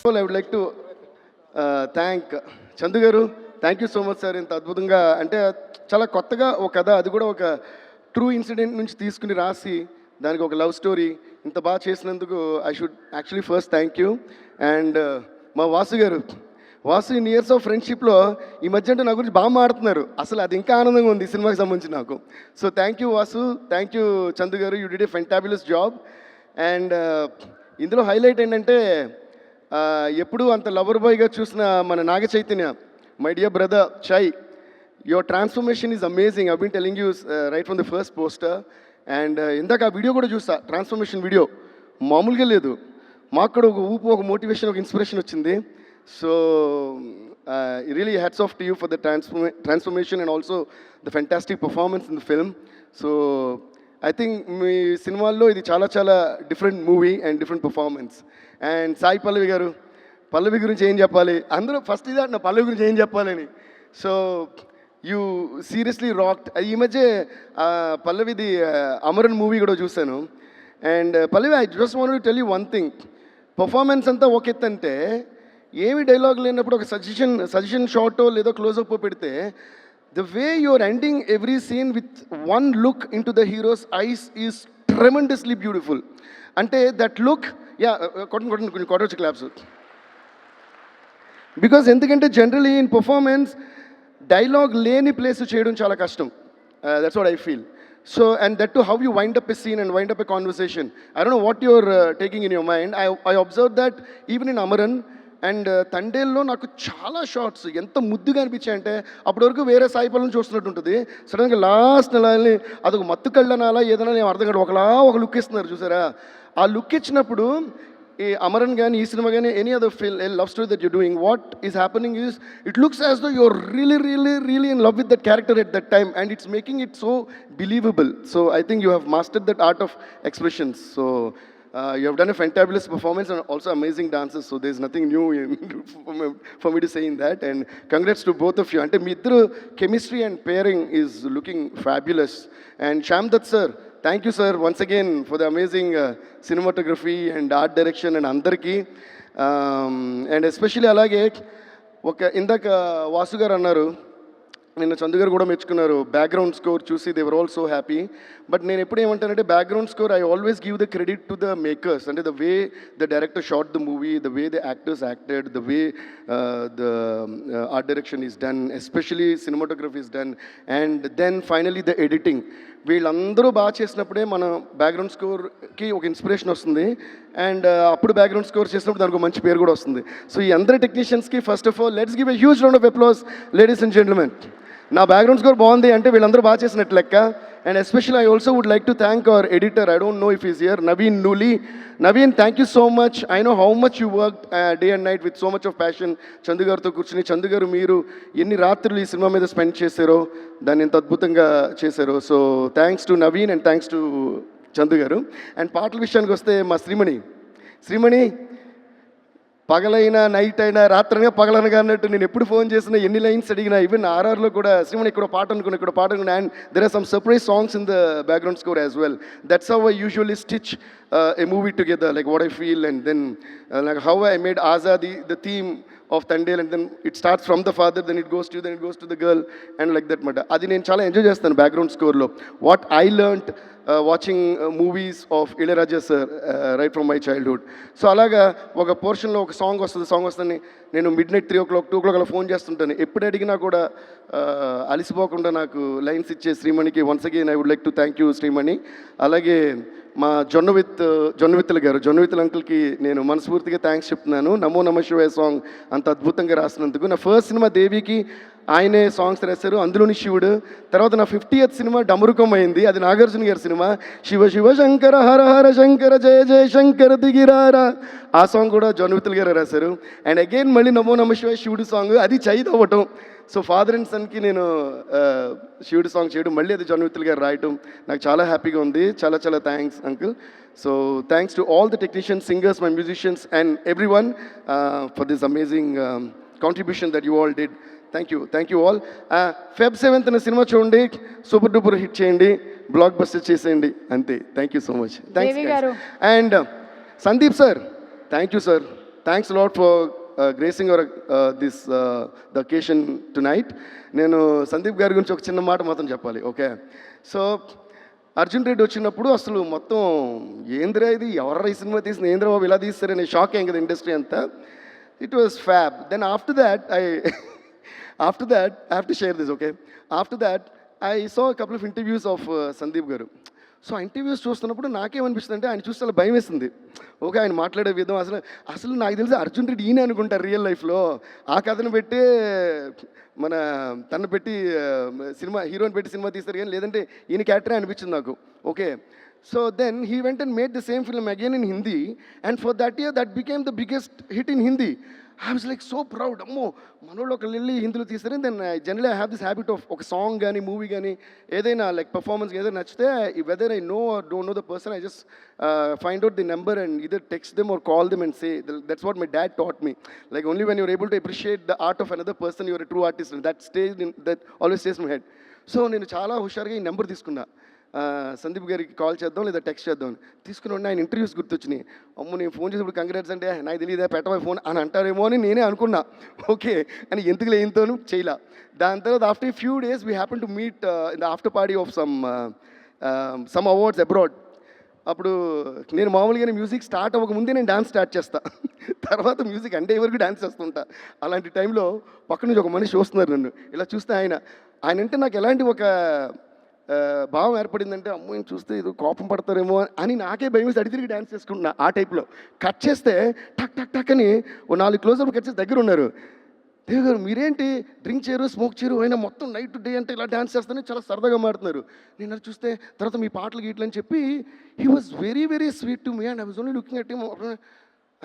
I would like to thank Chandu గారు. Thank you so much sir. ఇంత అద్భుతంగా అంటే చాలా కొత్తగా ఒక కథ, అది కూడా ఒక ట్రూ ఇన్సిడెంట్ నుంచి తీసుకుని రాసి దానికి ఒక లవ్ స్టోరీ ఇంత బాగా చేసినందుకు I should actually first thank you. And మా వాసు గారు, వాసు ఇన్ ఇయర్స్ ఆఫ్ ఫ్రెండ్షిప్లో ఈ మధ్య అంటే నా గురించి బాగా మాడుతున్నారు. అసలు అది ఇంకా ఆనందంగా ఉంది ఈ సినిమాకి సంబంధించి నాకు. So thank you Vasu, thank you Chandu గారు, you did a fantabulous job. And ఇందులో హైలైట్ ఏంటంటే ఎప్పుడు అంత లవర్ బాయ్గా చూసిన మన Naga Chaitanya, my dear brother Chay, your transformation is amazing. I been telling you right from the first poster. And ఇందాక ఆ వీడియో కూడా చూసా, ట్రాన్స్ఫర్మేషన్ వీడియో మామూలుగా లేదు. మాకు కూడా ఒక ఊపు, ఒక మోటివేషన్, ఒక ఇన్స్పిరేషన్ వచ్చింది. So really hats off to you for the transformation and also the fantastic performance in the film. So I think మీ సినిమాల్లో ఇది చాలా చాలా different movie and different performance. And Sai Pallavi గారు, పల్లవి గురించి ఏం చెప్పాలి, అందరూ ఫస్ట్ ఇదే అంటున్నా పల్లవి గురించి ఏం చెప్పాలని. So you seriously rocked. ఈ మధ్య పల్లవిది అమరన్ మూవీ కూడా చూశాను. And Pallavi, I just want to tell you one thing. Performance అంతా ఒక ఎత్తు అంటే, ఏమి డైలాగ్ లేనప్పుడు ఒక సజెషన్ షార్టో లేదో క్లోజప్ పెడితే the way you're ending every scene with one look into the hero's eyes is tremendously beautiful. Ante that look, yeah, cotton claps. Because endukante generally in performance dialogue leni place cheyadam chaala kashtam. That's what I feel. So, and that too, how you wind up a scene and wind up a conversation. I don't know what you're taking in your mind. I observed that even in Amaran and తండేల్లో నాకు చాలా shorts ఎంత ముద్దుగా అనిపించాయంటే, అప్పటి వరకు వేరే సాయి పనులను చూస్తున్నట్టు ఉంటుంది. సడన్గా లాస్ట్ నెలని అదొక మత్తు కళ్ళనాలా ఏదైనా నేను అర్థం కాదు, ఒక లుక్ ఇస్తున్నారు చూసారా. ఆ లుక్ ఇచ్చినప్పుడు ఈ అమరన్ కానీ ఈ సినిమా కానీ any other love story that you're doing, what is happening is it looks as though you're really in love with that character at that time and it's making it so believable. So I think you have mastered that art of expressions. So you have done a fantabulous performance and also amazing dances, so there's nothing new for me to say in that. And congrats to both of you. Ante మీ ఇద్దరు chemistry and pairing is looking fabulous. And Shyam Dutt sir, thank you sir once again for the amazing cinematography and art direction and andarki. And especially alage oka indaka Vasu garu annaru, నిన్న చందు గారు కూడా మెచ్చుకున్నారు, background score చూసి they were all so happy. But నేను ఎప్పుడు ఏమంటానంటే, background score I always give the credit to the makers. అంటే the way the director shot the movie, the way the actors acted, the way the art direction is done, especially cinematography is done, and then finally the editing. వీళ్ళందరూ బాగా చేసినప్పుడే మన background స్కోర్కి ఒక inspiration వస్తుంది. And అప్పుడు background score చేసినప్పుడు దానికి ఒక మంచి పేరు కూడా వస్తుంది. సో ఈ అందరి టెక్నీషియన్స్కి first of all let's give a huge round of applause ladies and gentlemen. నా బ్యాక్గ్రౌండ్ స్కోర్ బాగుంది అంటే వీళ్ళందరూ బాగా చేసినట్టు లెక్క. And especially I also would like to thank our editor, I don't know if is here, Naveen Nooli. Naveen, thank you so much. I know how much you work day and night with so much of passion. Chandu గారితో కూర్చుని, చందు గారు మీరు ఎన్ని రాత్రులు ఈ cinema మీద spend చేశారో, దాన్ని ఎంత అద్భుతంగా చేశారో. So thanks to Naveen and thanks to Chandu గారు. అండ్ పాటల విషయానికి వస్తే మా శ్రీమణి పగలైనా నైట్ అయినా రాత్రైనా పగలనగా అన్నట్టు నేను ఎప్పుడు ఫోన్ చేసినా, ఎన్ని లైన్స్ అడిగినా, ఈవెన్ ఆర్ఆర్లో కూడా శ్రీమణి ఇక్కడ పాట అనుకున్నా, and there are some surprise songs in the background score as well. That's how I usually stitch a movie together, like what I feel, and then like how I made Azadi the theme of Tandel, and then it starts from the father, then it goes to the girl, and like that matter. Adi nenu chaala enjoy chestanu background score lo. What I learnt watching movies of Ilayaraja sir right from my childhood. So అలాగా ఒక పోర్షన్లో ఒక song వస్తుంది, నేను midnight 3 o'clock 2 o'clock అలా phone చేస్తుంటాను. ఎప్పుడు అడిగినా కూడా అలిసిపోకుండా నాకు లైన్స్ ఇచ్చే శ్రీమణికి once again I would like to thank you Srimani. అలాగే మా జొన్నవిత్తుల అంకుల్కి నేను మనస్ఫూర్తిగా థ్యాంక్స్ చెప్తున్నాను. నమో నమ శివాయ సాంగ్ అంత అద్భుతంగా రాసినందుకు. నా ఫస్ట్ సినిమా దేవికి ఆయనే సాంగ్స్ రాశారు, అందులోని శివుడు. తర్వాత నా 50th సినిమా డమరుకం అయింది, అది నాగార్జున గారి సినిమా. శివ శివ శంకర హర హర శంకర జయ జయ శంకర దిగిరారా, ఆ సాంగ్ కూడా జొన్నవిత్తుల గారు రాశారు. అండ్ అగైన్ మళ్ళీ నమో నమ శివాయ శివుడు సాంగ్, అది చైత్ అవ్వటం. సో ఫాదర్ అండ్ సన్కి నేను శివుడు సాంగ్ చేయడం, మళ్ళీ అది జొన్నవిత్తుల గారు రాయటం నాకు చాలా హ్యాపీగా ఉంది. చాలా చాలా thanks uncle. So thanks to all the technicians, singers, my musicians and everyone for this amazing contribution that you all did. Thank you all. Feb 7th సినిమా చూడండి, సూపర్ డూపర్ హిట్ చేయండి, బ్లాక్ బస్టర్ చేసేయండి, అంతే. Thank you so much. Thanks. And Sandeep sir, thank you sir. Thanks lot for gracing our the occasion tonight. నేను సందీప్ గారి గురించి ఒక చిన్న మాట మాత్రం చెప్పాలి. ఓకే, సో అర్జున్ రెడ్డి వచ్చినప్పుడు అసలు మొత్తం ఏంద్రా ఇది, ఎవర్రా ఈ సినిమా తీసిన, ఏంద్రా బాబు ఇలా తీస్తారనే షాక్ అయ్యింది కదా ఇండస్ట్రీ అంతా. It was fab. Then after that I have to share this. Okay, after that I saw couple of interviews of Sandeep గారు. సో ఆ ఇంటర్వ్యూస్ చూస్తున్నప్పుడు నాకేమనిపిస్తుంది అంటే ఆయన చూస్తే అలా భయం వేస్తుంది. ఓకే, ఆయన మాట్లాడే విధం అసలు నాకు తెలిసి అర్జున్ రెడ్డి ఈయన అనుకుంటారు రియల్ లైఫ్లో. ఆ కథను పెట్టి మన తను పెట్టి సినిమా హీరోని పెట్టి సినిమా తీస్తారు కానీ లేదంటే ఈయన క్యారెక్టరే అనిపించింది నాకు. Okay, so then he went and made the same film again in Hindi, and for that year that became the biggest hit in Hindi. I was like so proud. అమ్మో, మనోళ్ళు ఒకళ్ళు వెళ్ళి హిందీలో తీస్తారు. Then generally I have this habit of ఒక song కానీ movie కానీ ఏదైనా లైక్ పర్ఫార్మెన్స్ ఏదైనా నచ్చితే whether I know or don't know the person, I just find out the number and either text them or call them and say. That's what my dad taught me. Like only when you're able to appreciate the art of another person, you're a true artist. And that always stays in my head. So నేను చాలా హుషారుగా ఈ number తీసుకున్నా. సందీప్ గారికి call చేద్దాం లేదా text చేద్దాం తీసుకుని ఉండి ఆయన ఇంటర్వ్యూస్ గుర్తొచ్చినాయి. అమ్మ నేను ఫోన్ చేసినప్పుడు కంగ్రాట్స్ అంటే నాకు తెలియదా పెట్టవా ఫోన్ అని అంటారేమో అని నేనే అనుకున్నా. ఓకే అని ఎందుకు లేనితోనూ చేయలా. దాని తర్వాత after few days we happen to meet in the after party of some awards abroad. అప్పుడు నేను మామూలుగానే మ్యూజిక్ స్టార్ట్ అవ్వకముందే నేను డాన్స్ స్టార్ట్ చేస్తా. తర్వాత మ్యూజిక్ అంటే వరకు డాన్స్ చేస్తుంటా. అలాంటి టైంలో పక్క నుంచి ఒక మనిషి చూస్తున్నారు నన్ను. ఇలా చూస్తే ఆయన అంటే నాకు ఎలాంటి ఒక భావం ఏర్పడిందంటే అమ్మో నేను చూస్తే ఇది కోపం పడతారేమో అని నాకే భయం వేసి అడి తిరిగి డ్యాన్స్ చేసుకుంటున్నా. ఆ టైప్లో కట్ చేస్తే టక్ టక్ టక్ అని ఓ 4 క్లోజప్ కట్ చేసి దగ్గర ఉన్నారు. దేవ్ గారు మీరేంటి డ్రింక్ చేయరు స్మోక్ చేయరు అయినా మొత్తం నైట్ డే అంటే ఇలా డ్యాన్స్ చేస్తానే చాలా సరదాగా మారుతున్నారు. నేను అది చూస్తే తర్వాత మీ పాటలు గీట్లు అని చెప్పి he was very very sweet to me and I was only looking at him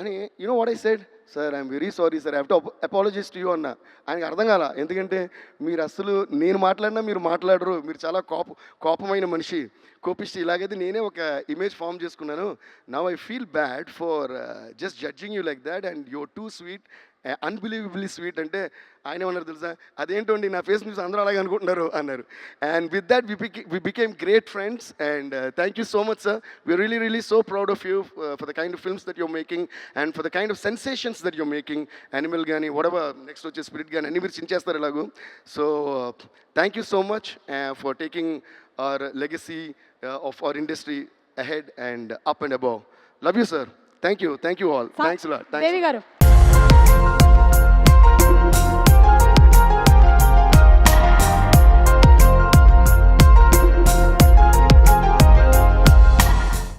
అని. You know what I said, sir I'm very sorry sir, I have to apologise to you అన్న. ఆయనకి అర్థం కాల, ఎందుకంటే మీరు అసలు నేను మాట్లాడినా మీరు మాట్లాడరు, మీరు చాలా కోపమైన మనిషి, కోపిష్టి. ఇలాగైతే నేనే ఒక ఇమేజ్ ఫామ్ చేసుకున్నాను. Now I feel bad for just judging you like that and your two sweet, unbelievably sweet అంటే ఆయన ఏమన్నారు తెలుసా, అదేంటండి నా ఫేస్ న్యూస్ అందరూ అలాగే అనుకుంటున్నారు అన్నారు. And with that we became great friends and thank you so much sir. We are really so proud of you for the kind of films that you're making and for the kind of sensations that you're making. Animal కానీ whatever next వచ్చే Spirit కానీ అన్ని మీరు చించేస్తారు ఇలాగూ. So thank you so much for taking our legacy of our industry ahead and up and above. Love you sir. Thank you all. Thanks lot. Devi గారు